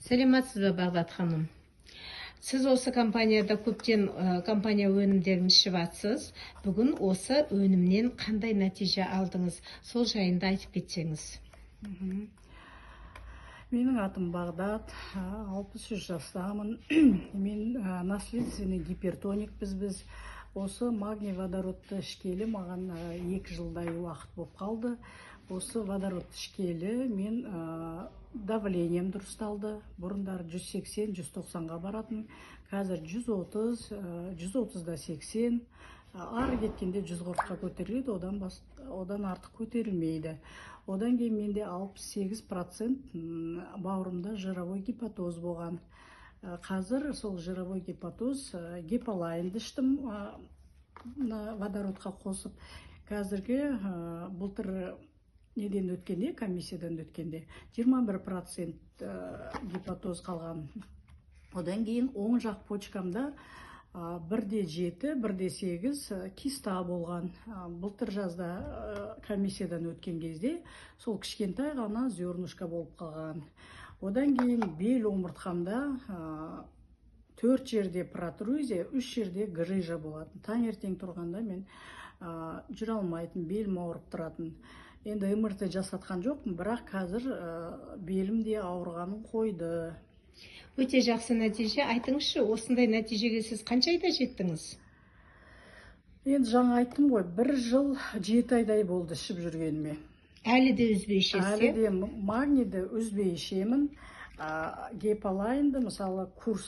Сәлеметсіз бе, Бағдат ханым? Сіз осы компанияда көптен компания өнімдерін ішіп жатсыз. Бүгін осы өнімнен қандай нәтиже алдыңыз? Сол жайында айтып кетсеңіз. Менің атым Бағдат, 63 жастамын. Мен наследственный гипертоникпіз біз. Осы магний водородты ішкелі маған 2 жылдай уақыт болып қалды. Осы водородты ішкелі мен давлением дұрысталды. Бұрындар 180-190-ға баратын. Қазір 130-130-да 80. Ары кеткенде 140-қа көтеріледі, одан артық көтерілмейді. Одан кейін менде 68% бауырымда жировой гепатоз болған. Қазір сол жировой гепатоз гепалайнды іштім водородқа қосып. Қазіргі былтыр неден өткенде, комиссиядан өткенде 21% гепатоз қалған. Одан кейін оң жақ почкамда 1,7, 1,8 киста болған. Былтыр жазда комиссиядан өткен кезде сол кішкентай ғана зернышко болып қалған. Одан кейін бел омыртқамда 4 жерде протрузия, 3 жерде грыжа болатын. Таңертең тұрғанда мен жүре алмайтын, белім ауырып тұратын. Енді МРТ жасатқан жоқпын, бірақ қазір белімде ауырғанын қойды. Өте жақсы нәтиже. Айтыңызшы, осындай нәтижеге сіз қанша айда жеттіңіз? Енді жаңа айттым ғой, 1 жыл 7 айдай болды ішіп жүргеніме. Әлі де үзбей ішесіз? Әлі де магнийді үзбей ішемін. Гепалайнды мысалы курс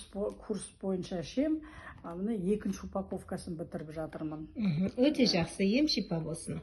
бойынша ішем. Міне 2-ші упаковкасын бітіріп жатырмын. Өте жақсы, ем шипа болсын.